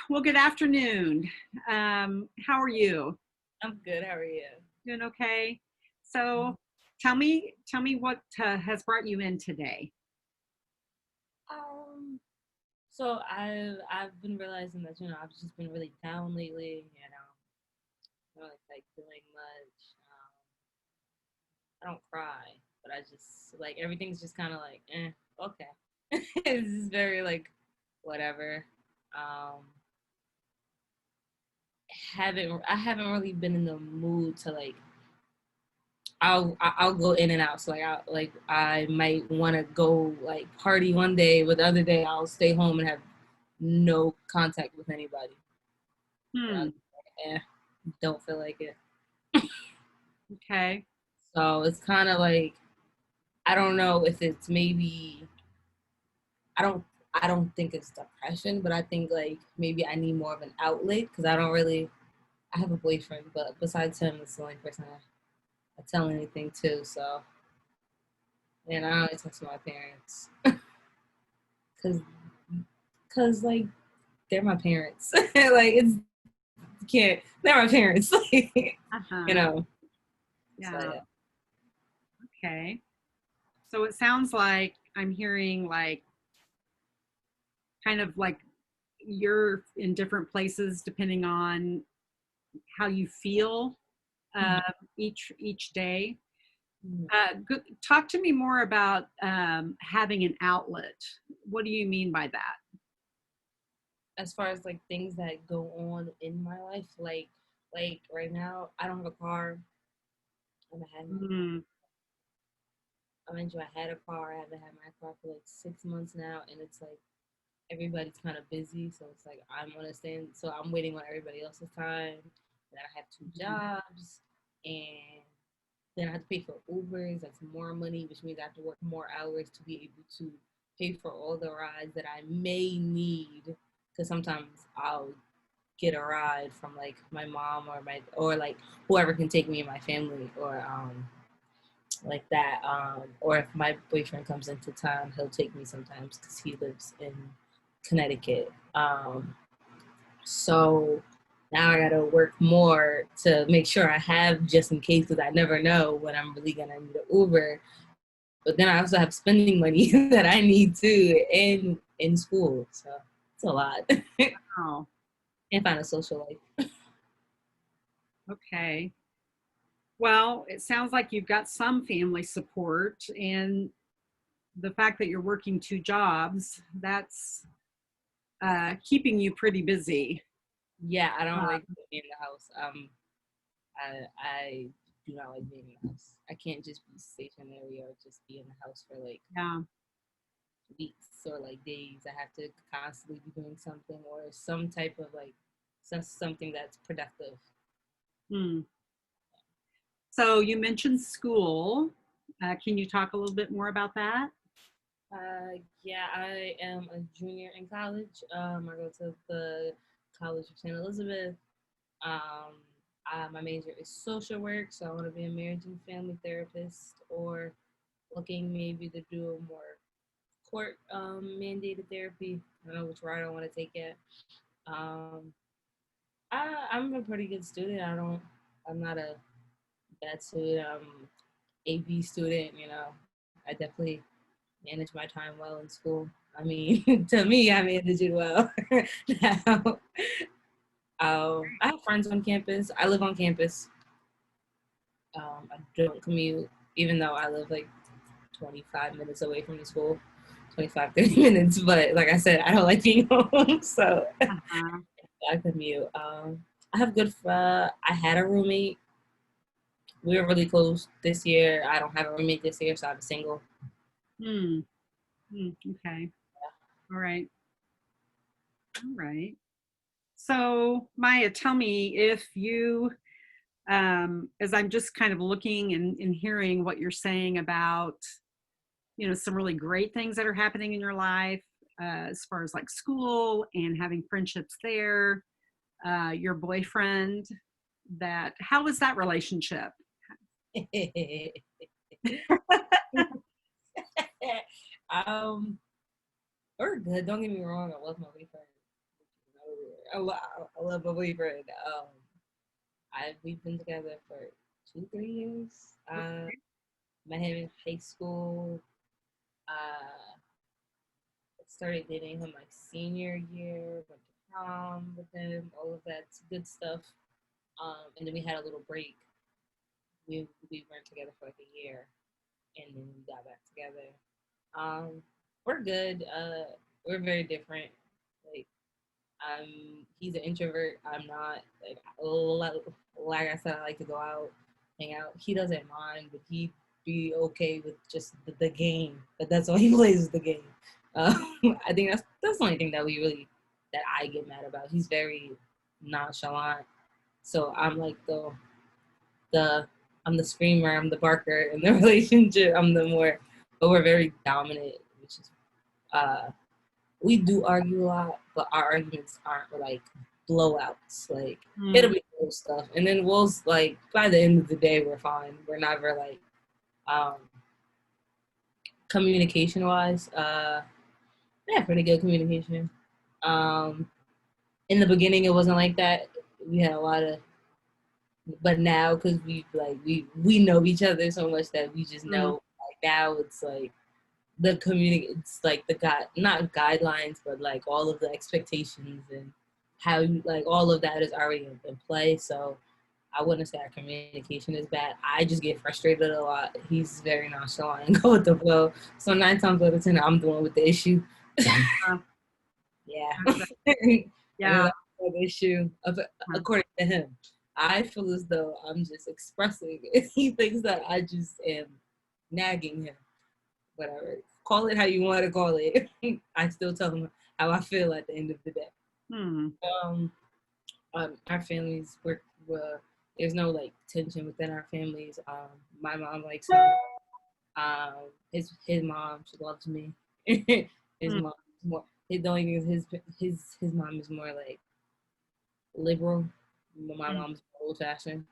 Well, good afternoon. How are you? I'm good. How are you? Doing okay? So, tell me what has brought you in today. Um, so I've been realizing that I've just been really down lately. I don't like doing much. I don't cry, but I just like everything's just kind of like okay. It's just very like whatever. Um, I haven't really been in the mood to like I'll go in and out. So I might want to go like party one day, but the other day I'll stay home and have no contact with anybody. And Hmm. don't feel like it. Okay. So it's kind of like I don't know if it's maybe I don't I don't think it's depression, but I think like maybe I need more of an outlet because I have a boyfriend, but besides him, it's the only person I tell anything to. So and I only talk to my parents because like they're my parents. Like it's can't they're my parents. Like you Uh-huh. know. So Yeah. yeah. Okay. So it sounds like I'm hearing like kind of like you're in different places depending on how you feel uh, each day. Mhm. Talk to me more about having an outlet. What do you mean by that? As far as like things that go on in my life, like right now, I don't have a car. I haven't had my car. Mm, I mentioned I had a car. I haven't had my car for like 6 months now, and it's like everybody's kind of busy, so it's like I'm on a stand. So I'm waiting on everybody else's time. And I have two mhm. jobs, and then I have to pay for Ubers. That's more money, which means I have to work more hours to be able to pay for all the rides that I may need. Because sometimes I'll get a ride from like my mom or like whoever can take me and my family or like that. Or if my boyfriend comes into town, he'll take me sometimes because he lives in Connecticut. So now I gotta work more to make sure I have just in case because I never know when I'm really gonna need an Uber. But then I also have spending money that I need too in school. So it's a lot. Oh, Can't find a social life. okay. Well, it sounds like you've got some family support, and the fact that you're working two jobs, that's keeping you pretty busy. Yeah, I don't Uh, like being in the house. I do not like being in the house. I can't just be stationary or just be in the house for like yeah. weeks or like days. I have to constantly be doing something or some type of like something that's productive. Hmm. So you mentioned school. Can you talk a little bit more about that? Yeah, I am a junior in college. I go to the College of St. Elizabeth. Um, my major is social work, so I want to be a marriage and family therapist or looking maybe to do a more court mandated therapy. I don't know which route I want to take it. Um, I'm a pretty good student. I'm not a bad student. I'm a B student. I definitely manage my time well in school. I mean, to me, I manage it well. Now, I have friends on campus. I live on campus. I don't commute, even though I live like 25 minutes away from the school, 25, 30 minutes. But like I said, I don't like being home, so Uh-huh. I commute. I have I had a roommate. We were really close this year. I don't have a roommate this year, so I'm single. Hmm. Hmm. Okay. All right. All right. So, Maya, tell me if you, as I'm just kind of looking and hearing what you're saying about, some really great things that are happening in your life, as far as like school and having friendships there, your boyfriend, how was that relationship? um, we're good. Don't get me wrong. I love my boyfriend. I love my boyfriend. We've been together for 2, 3 years. Met him in high school. Uh, Started dating him my senior year. Went to prom with him. All of that's good stuff. And then we had a little break. We weren't together for like a year, and then we got back together. We're good. We're very different. Like he's an introvert. I'm not. Like I said, I like to go out, hang out. He doesn't mind, but he be okay with just the game. But that's all he plays is the game. I think that's the only thing that I get mad about. He's very nonchalant. So I'm like the I'm the screamer, I'm the barker in the relationship. I'm the more, but we're very dominant, which is uh we do argue a lot, but our arguments aren't like blowouts. Like it'll be little stuff, and then like by the end of the day we're fine. We're never like um communication wise. Yeah, pretty good communication. In the beginning it wasn't like that. We had a lot of, but now because we know each other so much that we just know like now it's like it's like the not guidelines but like all of the expectations and how you like all of that is already in play. So I wouldn't say our communication is bad. I just get frustrated a lot. He's very nonchalant and go with the flow. So 9 times out of 10 I'm the one with the issue. Yeah. Yeah. The issue according to him. I feel as though I'm just expressing it. He thinks that I just am nagging him. Whatever. Call it how you want to call it. I still tell him how I feel at the end of the day. Our families work well. There's no like tension within our families. My mom likes him. His mom, she loves me. His mom is more. The only thing is his mom is more like liberal. My mom's old fashioned.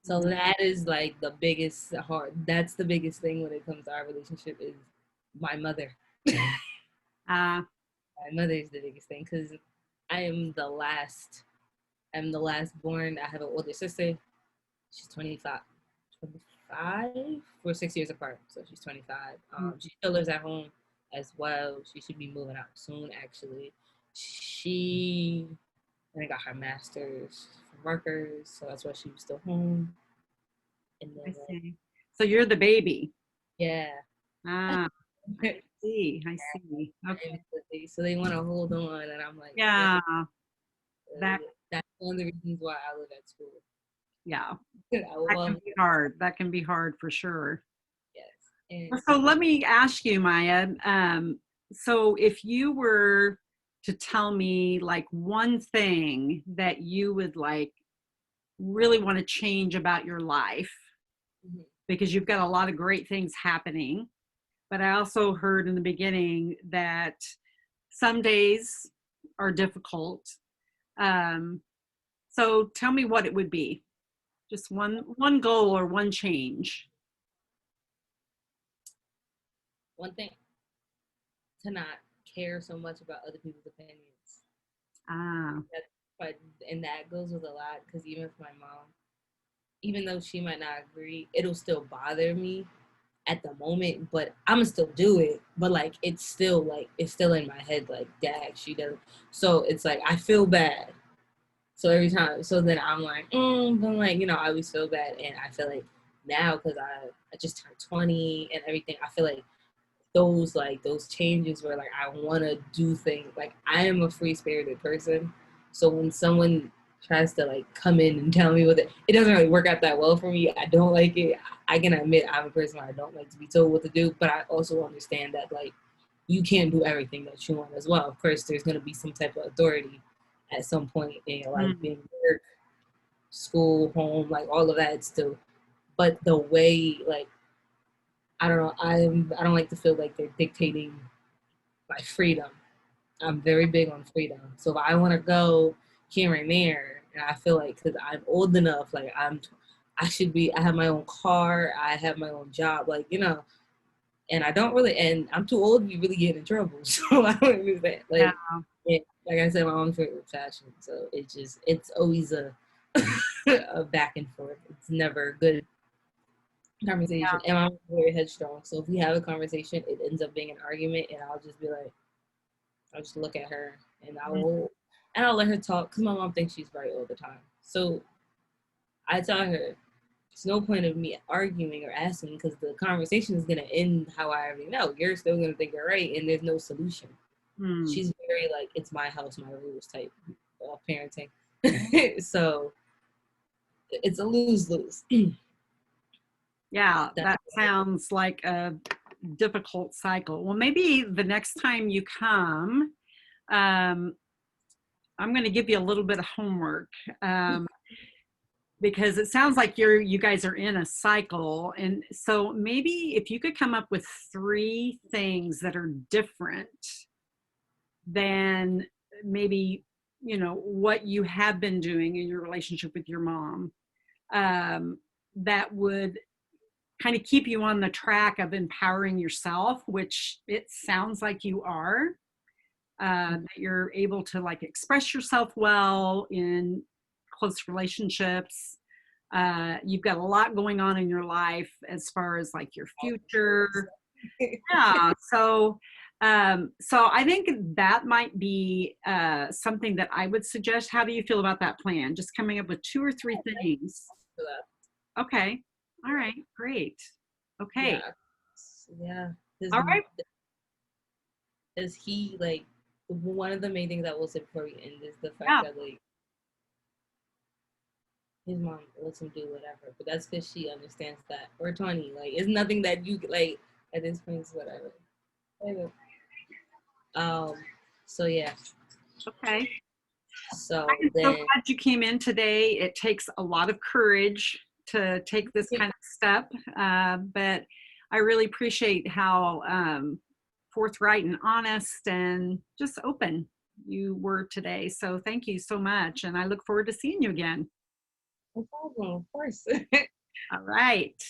So that is like the biggest that's the biggest thing when it comes to our relationship is my mother. My mother is the biggest thing because I am the last. I'm the last born. I have an older sister. She's 25. 25? We're 6 years apart, so she's 25. She still lives at home as well. She should be moving out soon, actually. She then got her master's from Rutgers, so that's why she was still home. And then, I see. So you're the baby. Yeah. I see. Okay. So they want to hold on, and I'm like, yeah. That's one of the reasons why I live at school. Yeah. That can be hard. That can be hard for sure. Yes. So let me ask you, Maya. So if you were to tell me like one thing that you would like really want to change about your life, because you've got a lot of great things happening, but I also heard in the beginning that some days are difficult. So tell me what it would be. Just one goal or one change. One thing, to not care so much about other people's opinions. And that goes with a lot because even with my mom, even though she might not agree, it'll still bother me at the moment, but I'm gonna still do it. But like it's still in my head like, dag, she doesn't. So it's like I feel bad. So every time, so then I'm like, but like, I always feel bad. And I feel like now, because I just turned 20 and everything, I feel like those changes where like I want to do things. Like I am a free-spirited person. So when someone tries to like come in and tell me it doesn't really work out that well for me. I don't like it. I can admit I'm a person where I don't like to be told what to do, but I also understand that like you can't do everything that you want as well. Of course, there's going to be some type of authority at some point in your life, being work, school, home, like all of that still. But the way, like, I don't know, I don't like to feel like they're dictating my freedom. I'm very big on freedom. So if I want to go here and there, and I feel like because I'm old enough, like I have my own car, I have my own job, like, and I don't really, and I'm too old to be really getting in trouble. So I don't do that. Like, like I said, my mom's great with fashion, so it's always a a back and forth. It's never a good conversation. And I'm very headstrong, so if we have a conversation, it ends up being an argument, and I'll just be like, I'll just look at her, and I'll let her talk because my mom thinks she's right all the time. So I tell her, there's no point of me arguing or asking because the conversation is gonna end how I already know. You're still gonna think you're right, and there's no solution. Mm. She's very like, it's my house, my rules type parenting. So it's a lose-lose. Yeah, that sounds like a difficult cycle. Well, maybe the next time you come, I'm going to give you a little bit of homework, because it sounds like you guys are in a cycle. And so maybe if you could come up with 3 things that are different than maybe, what you have been doing in your relationship with your mom, that would kind of keep you on the track of empowering yourself, which it sounds like you are, that you're able to like express yourself well in close relationships. You've got a lot going on in your life as far as like your future. Yeah. So I think that might be something that I would suggest. How do you feel about that plan? Just coming up with 2 or 3 things. Okay. All right. Great. Okay. Yeah. All right. Is he like one of the main things that we'll say before we end is the fact Yeah. that like his mom lets him do whatever, but that's because she understands that. Or Tony, like it's nothing that you like at this point. It's whatever. So yeah. Okay. So I'm then, so glad you came in today. It takes a lot of courage to take this kind of step, but I really appreciate how forthright and honest and just open you were today. So thank you so much, and I look forward to seeing you again. no problem, of course. All right.